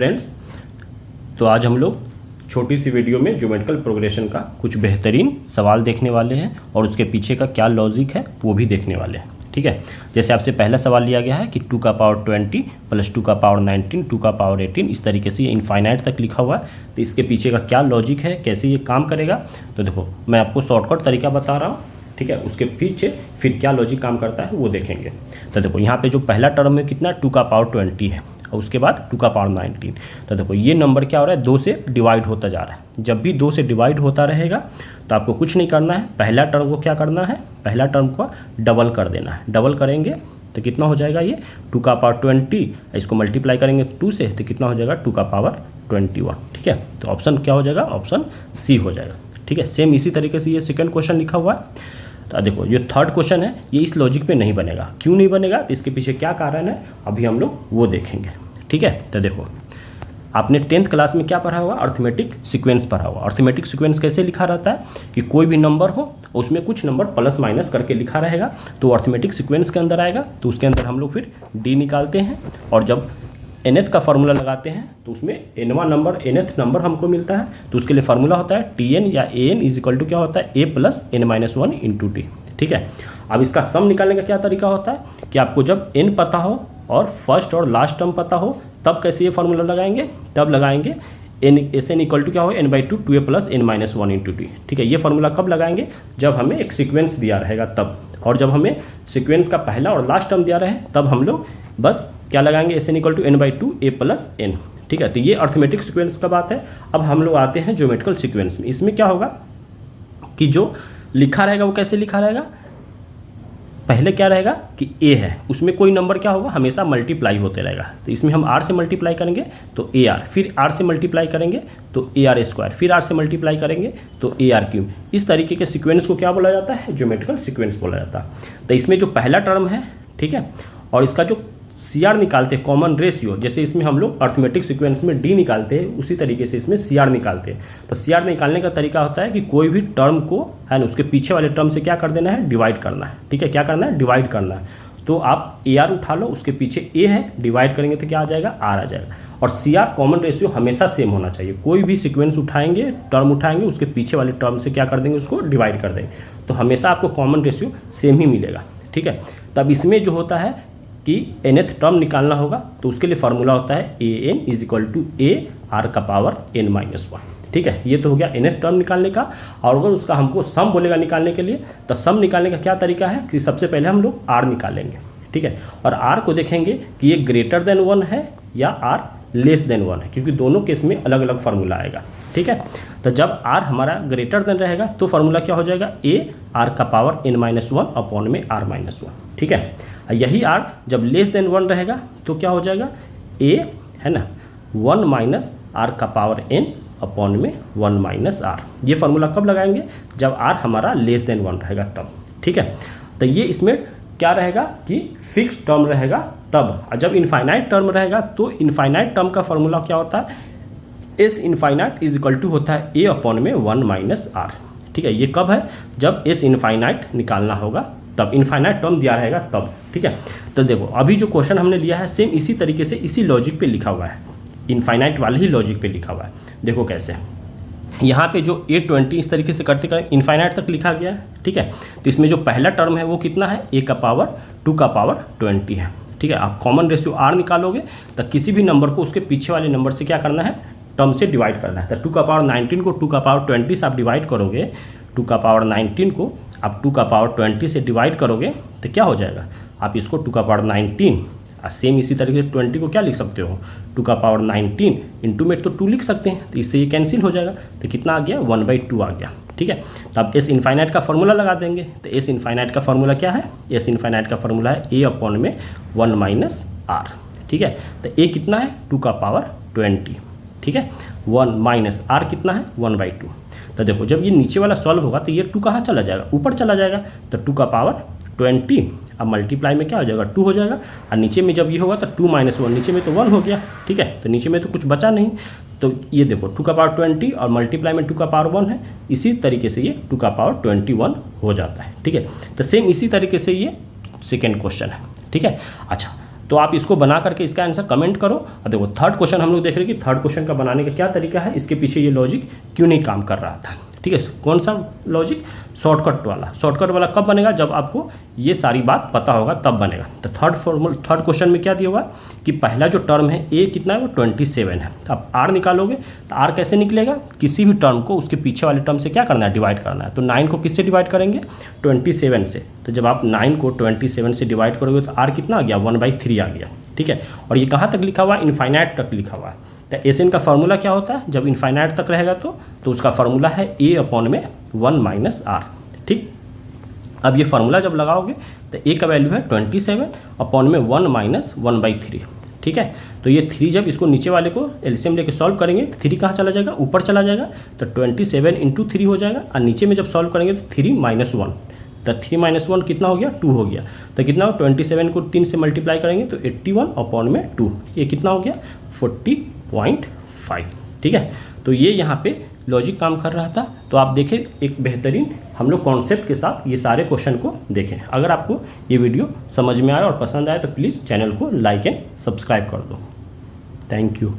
Friends, तो आज हम लोग छोटी सी वीडियो में ज्योमेट्रिकल प्रोग्रेशन का कुछ बेहतरीन सवाल देखने वाले हैं और उसके पीछे का क्या लॉजिक है वो भी देखने वाले हैं। ठीक है, जैसे आपसे पहला सवाल लिया गया है कि 2 का पावर 20 प्लस 2 का पावर 19 2 का पावर 18, इस तरीके से ये इनफाइनाइट तक लिखा हुआ है। तो इसके पीछे का क्या लॉजिक है, कैसे ये काम करेगा, तो देखो मैं आपको शॉर्टकट तरीका बता रहा हूँ। ठीक है, उसके पीछे फिर क्या लॉजिक काम करता है वो देखेंगे। तो देखो यहाँ पे जो पहला टर्म में कितना 2 का पावर 20 है और उसके बाद 2 का पावर 19। तो देखो ये नंबर क्या हो रहा है, 2 से डिवाइड होता जा रहा है। जब भी 2 से डिवाइड होता रहेगा तो आपको कुछ नहीं करना है, पहला टर्म को क्या करना है, पहला टर्म को डबल कर देना है। डबल करेंगे तो कितना हो जाएगा, ये 2 का पावर 20, इसको मल्टीप्लाई करेंगे 2 से तो कितना हो जाएगा 2 का पावर 21। ठीक है, तो ऑप्शन क्या हो जाएगा, ऑप्शन सी हो जाएगा। ठीक है, सेम इसी तरीके से ये सेकंड क्वेश्चन लिखा हुआ है। तो देखो ये थर्ड क्वेश्चन है, ये इस लॉजिक पे नहीं बनेगा। क्यों नहीं बनेगा, तो इसके पीछे क्या कारण है अभी हम लोग वो देखेंगे। ठीक है, तो देखो आपने 10th क्लास में क्या पढ़ा हुआ, अर्थमेटिक सीक्वेंस पढ़ा हुआ। अर्थमेटिक सीक्वेंस कैसे लिखा रहता है कि कोई भी नंबर हो उसमें कुछ नंबर प्लस माइनस करके लिखा रहेगा तो अर्थमेटिक सीक्वेंस के अंदर आएगा। तो उसके अंदर हम लोग फिर डी निकालते हैं और जब nth का फार्मूला लगाते हैं तो उसमें nth नंबर हमको मिलता है। तो उसके लिए फार्मूला होता है tn या an इज इक्वल टू क्या होता है, a plus n-1 into T. ठीक है, अब इसका सम निकालने का क्या तरीका होता है कि आपको जब n पता हो और फर्स्ट और लास्ट टर्म पता हो तब कैसे ये फार्मूला लगाएंगे, तब लगाएंगे एस एन इक्वल टू क्या हो, n/2 2a plus n-1 into T. ठीक है, ये फार्मूला कब लगाएंगे, जब हमें एक सीक्वेंस दिया रहेगा तब, और जब हमें सीक्वेंस का पहला और लास्ट टर्म दिया रहे तब हम लोग बस क्या लगाएंगे, S N equal to n/2 a plus n। ठीक है, तो ये अर्थमेटिक सीक्वेंस का बात है। अब हम लोग आते हैं ज्योमेट्रिकल सीक्वेंस में। इसमें क्या होगा कि जो लिखा रहेगा वो कैसे लिखा रहेगा, पहले क्या रहेगा कि a है, उसमें कोई नंबर क्या होगा, हमेशा मल्टीप्लाई होते रहेगा। तो इसमें हम r से मल्टीप्लाई करेंगे तो ar, फिर r से मल्टीप्लाई करेंगे तो ar², फिर r से मल्टीप्लाई करेंगे तो ar³। इस तरीके के सीक्वेंस को क्या बोला जाता है, ज्योमेट्रिकल सीक्वेंस बोला जाता है। तो इसमें जो पहला टर्म है, ठीक है, और इसका जो CR निकालते हैं कॉमन रेशियो, जैसे इसमें हम लोग अर्थमेटिक सीक्वेंस में D निकालते हैं उसी तरीके से इसमें CR निकालते हैं। तो CR निकालने का तरीका होता है कि कोई भी टर्म को है ना उसके पीछे वाले टर्म से क्या कर देना है, डिवाइड करना है। ठीक है, क्या करना है, डिवाइड करना है। तो आप AR उठा लो, उसके पीछे A है, डिवाइड करेंगे तो क्या आ जाएगा, R आ जाएगा। और CR कॉमन रेशियो हमेशा सेम होना चाहिए। कोई भी सीक्वेंस उठाएंगे, टर्म उठाएंगे, उसके पीछे वाले टर्म से क्या कर देंगे, उसको डिवाइड कर देंगे, तो हमेशा आपको कॉमन रेशियो सेम ही मिलेगा। ठीक है, तब इसमें जो होता है कि nth टर्म निकालना होगा तो उसके लिए फार्मूला होता है an is equal to a r का पावर n-1। ठीक है, ये तो हो गया nth टर्म निकालने का। और अगर उसका हमको सम बोलेगा निकालने के लिए तो सम निकालने का क्या तरीका है कि सबसे पहले हम लोग r निकालेंगे। ठीक है, और r को देखेंगे कि ये ग्रेटर देन 1 है या r लेस देन 1 है, क्योंकि दोनों केस में अलग अलग फार्मूला आएगा। ठीक है, तो जब r हमारा ग्रेटर देन रहेगा तो फार्मूला क्या हो जाएगा, a r का पावर n-1 अपॉन में r-1। ठीक है, यही r जब लेस देन 1 रहेगा तो क्या हो जाएगा, a है ना 1 माइनस r का पावर n अपॉन में 1 माइनस r। ये फार्मूला कब लगाएंगे, जब r हमारा लेस देन 1 रहेगा तब। ठीक है, तो ये इसमें क्या रहेगा कि फिक्स टर्म रहेगा तब। जब इनफाइनाइट टर्म रहेगा तो इनफाइनाइट टर्म का फार्मूला क्या होता है, s infinite is equal to होता है a अपॉन में 1 माइनस r। ठीक है, ये कब है, जब s इनफाइनाइट निकालना होगा तब, इनफाइनाइट टर्म दिया रहेगा तब। ठीक है, तो देखो अभी जो क्वेश्चन हमने लिया है सेम इसी तरीके से इसी लॉजिक पे लिखा हुआ है, इनफाइनाइट वाले ही लॉजिक पे लिखा हुआ है। देखो कैसे, यहाँ पे जो a20 इस तरीके से करते करते इनफाइनाइट तक लिखा गया है। ठीक है, तो इसमें जो पहला टर्म है वो कितना है, a का पावर 2 का पावर 20 है। ठीक है, आप कॉमन रेशियो r निकालोगे तो किसी भी नंबर को उसके पीछे वाले नंबर से क्या करना है, टर्म से डिवाइड करना है। तो 2 का पावर 19 को 2 का पावर 20 से आप डिवाइड करोगे, 2 का पावर 19 को आप 2 का पावर 20 से डिवाइड करोगे तो क्या हो जाएगा, आप इसको 2 का पावर 19 और सेम इसी तरीके से 20 को क्या लिख सकते हो, 2 का पावर 19 इंटू में तो 2 लिख सकते हैं, तो इससे ये कैंसिल हो जाएगा। तो कितना आ गया, 1/2 आ गया। ठीक है, तो अब एस इनफाइनाइट का फार्मूला लगा देंगे। तो एस इनफाइनाइट का फार्मूला क्या है, एस इनफाइनाइट का फार्मूला है a अपॉन में 1 माइनस r। ठीक है, तो a कितना है, 2 का पावर 20। ठीक है, 1 माइनस r कितना है, 1/2। तो देखो जब ये नीचे वाला सॉल्व होगा तो ये 2 कहाँ चला जाएगा, ऊपर चला जाएगा। तो 2 का पावर 20 अब मल्टीप्लाई में क्या हो जाएगा, 2 हो जाएगा। और नीचे में जब ये होगा तो 2 माइनस 1, नीचे में तो 1 हो गया। ठीक है, तो नीचे में तो कुछ बचा नहीं। तो ये देखो 2 का पावर 20 और मल्टीप्लाई में 2 का पावर 1 है, इसी तरीके से ये 2 का पावर 21 हो जाता है। ठीक है, तो सेम इसी तरीके से ये सेकेंड क्वेश्चन है। ठीक है, अच्छा तो आप इसको बना करके इसका आंसर कमेंट करो। और देखो थर्ड क्वेश्चन हम लोग देख रहे हैं कि थर्ड क्वेश्चन का बनाने का क्या तरीका है, इसके पीछे ये लॉजिक क्यों नहीं काम कर रहा था। ठीक है, कौन सा लॉजिक, शॉर्टकट वाला। शॉर्टकट वाला कब बनेगा, जब आपको ये सारी बात पता होगा तब बनेगा। तो थर्ड क्वेश्चन में क्या दिया हुआ है कि पहला जो टर्म है ए कितना है, वो 27 है। अब आर निकालोगे तो आर कैसे निकलेगा, किसी भी टर्म को उसके पीछे वाले टर्म से क्या करना है, डिवाइड करना है। तो 9 को किससे डिवाइड करेंगे, 27 से। तो जब आप 9 को 27 से डिवाइड करोगे तो आर कितना आ गया, 1/3 आ गया। ठीक है, और ये कहाँ तक लिखा हुआ है, इनफाइनाइट तक लिखा हुआ है। तो एस एन का फार्मूला क्या होता है, जब इनफाइनाइट तक रहेगा तो उसका फार्मूला है ए अपॉन में 1 - आर। ठीक, अब ये फार्मूला जब लगाओगे तो ए का वैल्यू है 27 अपॉन में 1 - 1/3। ठीक है, तो ये 3 जब इसको नीचे वाले को एलसीएम लेके सॉल्व करेंगे तो 3 कहाँ चला जाएगा, ऊपर चला जाएगा। तो 27 × 3 हो जाएगा, और नीचे में जब सॉल्व करेंगे तो 3 - 1, तो 3 - 1 कितना हो गया, 2 हो गया। तो कितना हो, 27 को 3 से मल्टीप्लाई करेंगे तो 81 अपॉन में 2, ये कितना हो गया, 40.5। ठीक है, तो ये यहाँ पे लॉजिक काम कर रहा था। तो आप देखें एक बेहतरीन हम लोग कॉन्सेप्ट के साथ ये सारे क्वेश्चन को देखें। अगर आपको ये वीडियो समझ में आए और पसंद आए तो प्लीज़ चैनल को लाइक एंड सब्सक्राइब कर दो। Thank you.